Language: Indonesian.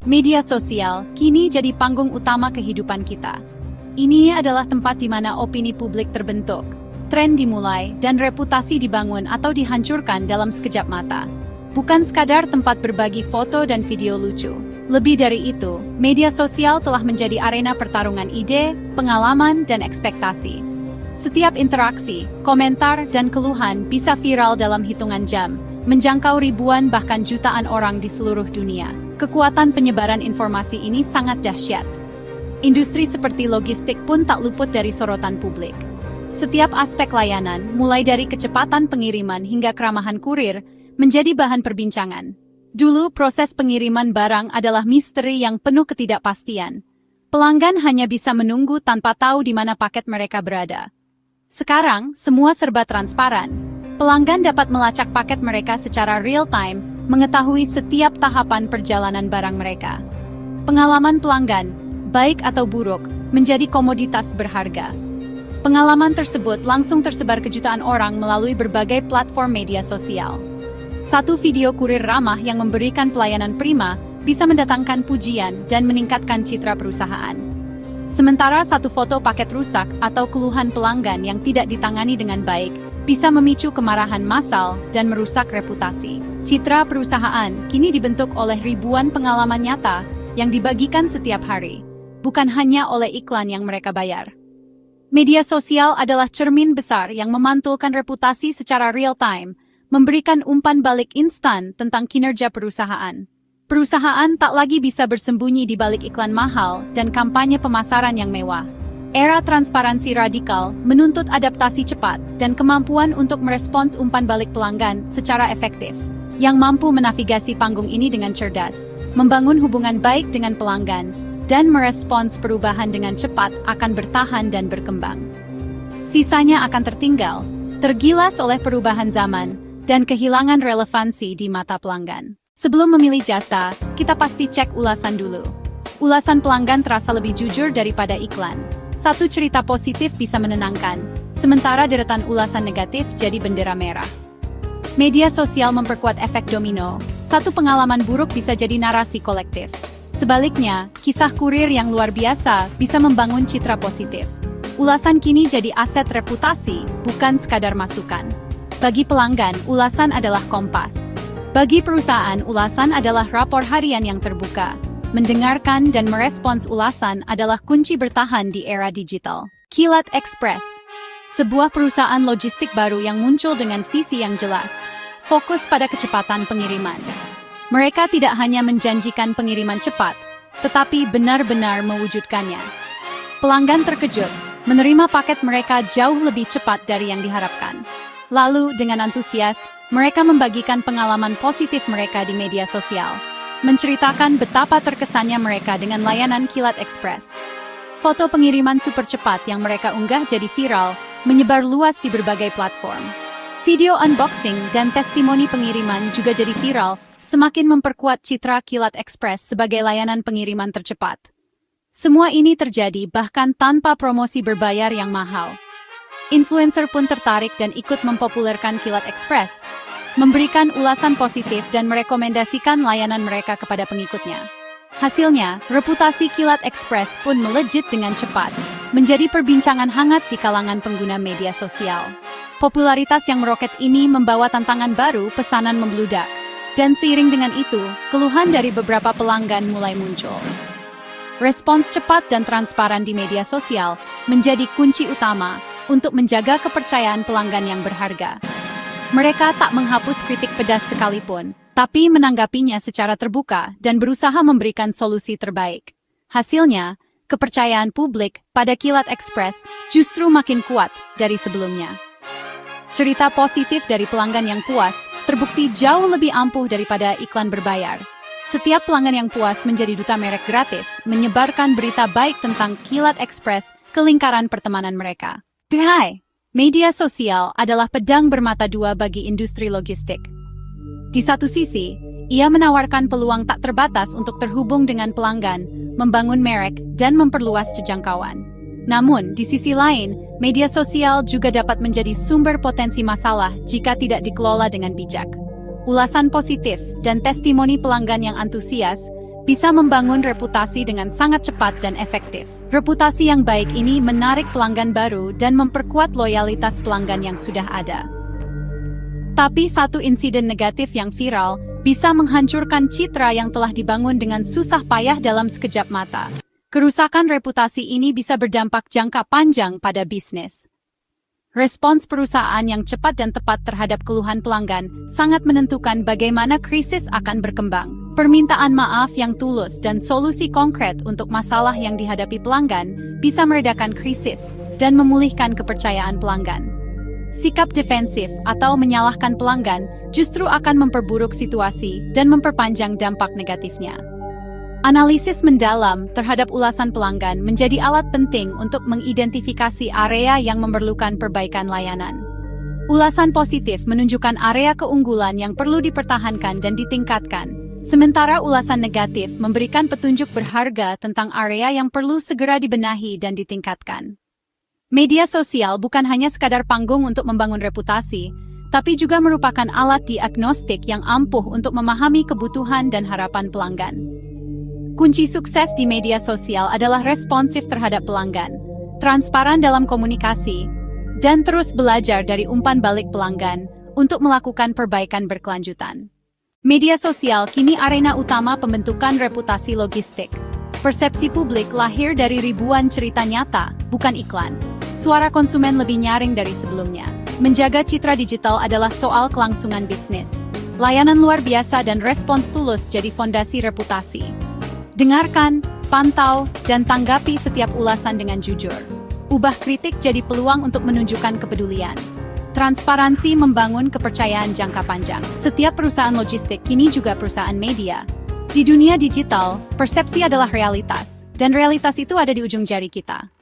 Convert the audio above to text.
Media sosial kini jadi panggung utama kehidupan kita. Ini adalah tempat di mana opini publik terbentuk, tren dimulai, dan reputasi dibangun atau dihancurkan dalam sekejap mata. Bukan sekadar tempat berbagi foto dan video lucu. Lebih dari itu, media sosial telah menjadi arena pertarungan ide, pengalaman, dan ekspektasi. Setiap interaksi, komentar, dan keluhan bisa viral dalam hitungan jam, menjangkau ribuan bahkan jutaan orang di seluruh dunia. Kekuatan penyebaran informasi ini sangat dahsyat. Industri seperti logistik pun tak luput dari sorotan publik. Setiap aspek layanan, mulai dari kecepatan pengiriman hingga keramahan kurir, menjadi bahan perbincangan. Dulu, proses pengiriman barang adalah misteri yang penuh ketidakpastian. Pelanggan hanya bisa menunggu tanpa tahu di mana paket mereka berada. Sekarang, semua serba transparan. Pelanggan dapat melacak paket mereka secara real-time, mengetahui setiap tahapan perjalanan barang mereka. Pengalaman pelanggan, baik atau buruk, menjadi komoditas berharga. Pengalaman tersebut langsung tersebar ke jutaan orang melalui berbagai platform media sosial. Satu video kurir ramah yang memberikan pelayanan prima bisa mendatangkan pujian dan meningkatkan citra perusahaan. Sementara satu foto paket rusak atau keluhan pelanggan yang tidak ditangani dengan baik bisa memicu kemarahan massal dan merusak reputasi. Citra perusahaan kini dibentuk oleh ribuan pengalaman nyata yang dibagikan setiap hari, bukan hanya oleh iklan yang mereka bayar. Media sosial adalah cermin besar yang memantulkan reputasi secara real-time, memberikan umpan balik instan tentang kinerja perusahaan. Perusahaan tak lagi bisa bersembunyi di balik iklan mahal dan kampanye pemasaran yang mewah. Era transparansi radikal menuntut adaptasi cepat dan kemampuan untuk merespons umpan balik pelanggan secara efektif. Yang mampu menavigasi panggung ini dengan cerdas, membangun hubungan baik dengan pelanggan, dan merespons perubahan dengan cepat akan bertahan dan berkembang. Sisanya akan tertinggal, tergilas oleh perubahan zaman, dan kehilangan relevansi di mata pelanggan. Sebelum memilih jasa, kita pasti cek ulasan dulu. Ulasan pelanggan terasa lebih jujur daripada iklan. Satu cerita positif bisa menenangkan, sementara deretan ulasan negatif jadi bendera merah. Media sosial memperkuat efek domino. Satu pengalaman buruk bisa jadi narasi kolektif. Sebaliknya, kisah kurir yang luar biasa bisa membangun citra positif. Ulasan kini jadi aset reputasi, bukan sekadar masukan. Bagi pelanggan, ulasan adalah kompas. Bagi perusahaan, ulasan adalah rapor harian yang terbuka. Mendengarkan dan merespons ulasan adalah kunci bertahan di era digital. Kilat Express, sebuah perusahaan logistik baru yang muncul dengan visi yang jelas, fokus pada kecepatan pengiriman. Mereka tidak hanya menjanjikan pengiriman cepat, tetapi benar-benar mewujudkannya. Pelanggan terkejut, menerima paket mereka jauh lebih cepat dari yang diharapkan. Lalu, dengan antusias, mereka membagikan pengalaman positif mereka di media sosial, menceritakan betapa terkesannya mereka dengan layanan Kilat Express. Foto pengiriman super cepat yang mereka unggah jadi viral, menyebar luas di berbagai platform. Video unboxing dan testimoni pengiriman juga jadi viral, semakin memperkuat citra Kilat Express sebagai layanan pengiriman tercepat. Semua ini terjadi bahkan tanpa promosi berbayar yang mahal. Influencer pun tertarik dan ikut mempopulerkan Kilat Express, memberikan ulasan positif dan merekomendasikan layanan mereka kepada pengikutnya. Hasilnya, reputasi Kilat Express pun melejit dengan cepat, menjadi perbincangan hangat di kalangan pengguna media sosial. Popularitas yang meroket ini membawa tantangan baru, pesanan membludak. Dan seiring dengan itu, keluhan dari beberapa pelanggan mulai muncul. Respons cepat dan transparan di media sosial menjadi kunci utama untuk menjaga kepercayaan pelanggan yang berharga. Mereka tak menghapus kritik pedas sekalipun, tapi menanggapinya secara terbuka dan berusaha memberikan solusi terbaik. Hasilnya, kepercayaan publik pada Kilat Express justru makin kuat dari sebelumnya. Cerita positif dari pelanggan yang puas terbukti jauh lebih ampuh daripada iklan berbayar. Setiap pelanggan yang puas menjadi duta merek gratis, menyebarkan berita baik tentang Kilat Express ke lingkaran pertemanan mereka. Hai, media sosial adalah pedang bermata dua bagi industri logistik. Di satu sisi, ia menawarkan peluang tak terbatas untuk terhubung dengan pelanggan, membangun merek, dan memperluas jangkauan. Namun, di sisi lain, media sosial juga dapat menjadi sumber potensi masalah jika tidak dikelola dengan bijak. Ulasan positif dan testimoni pelanggan yang antusias bisa membangun reputasi dengan sangat cepat dan efektif. Reputasi yang baik ini menarik pelanggan baru dan memperkuat loyalitas pelanggan yang sudah ada. Tapi satu insiden negatif yang viral bisa menghancurkan citra yang telah dibangun dengan susah payah dalam sekejap mata. Kerusakan reputasi ini bisa berdampak jangka panjang pada bisnis. Respons perusahaan yang cepat dan tepat terhadap keluhan pelanggan sangat menentukan bagaimana krisis akan berkembang. Permintaan maaf yang tulus dan solusi konkret untuk masalah yang dihadapi pelanggan bisa meredakan krisis dan memulihkan kepercayaan pelanggan. Sikap defensif atau menyalahkan pelanggan justru akan memperburuk situasi dan memperpanjang dampak negatifnya. Analisis mendalam terhadap ulasan pelanggan menjadi alat penting untuk mengidentifikasi area yang memerlukan perbaikan layanan. Ulasan positif menunjukkan area keunggulan yang perlu dipertahankan dan ditingkatkan, sementara ulasan negatif memberikan petunjuk berharga tentang area yang perlu segera dibenahi dan ditingkatkan. Media sosial bukan hanya sekadar panggung untuk membangun reputasi, tapi juga merupakan alat diagnostik yang ampuh untuk memahami kebutuhan dan harapan pelanggan. Kunci sukses di media sosial adalah responsif terhadap pelanggan, transparan dalam komunikasi, dan terus belajar dari umpan balik pelanggan untuk melakukan perbaikan berkelanjutan. Media sosial kini arena utama pembentukan reputasi logistik. Persepsi publik lahir dari ribuan cerita nyata, bukan iklan. Suara konsumen lebih nyaring dari sebelumnya. Menjaga citra digital adalah soal kelangsungan bisnis. Layanan luar biasa dan respons tulus jadi fondasi reputasi. Dengarkan, pantau, dan tanggapi setiap ulasan dengan jujur. Ubah kritik jadi peluang untuk menunjukkan kepedulian. Transparansi membangun kepercayaan jangka panjang. Setiap perusahaan logistik kini juga perusahaan media. Di dunia digital, persepsi adalah realitas, dan realitas itu ada di ujung jari kita.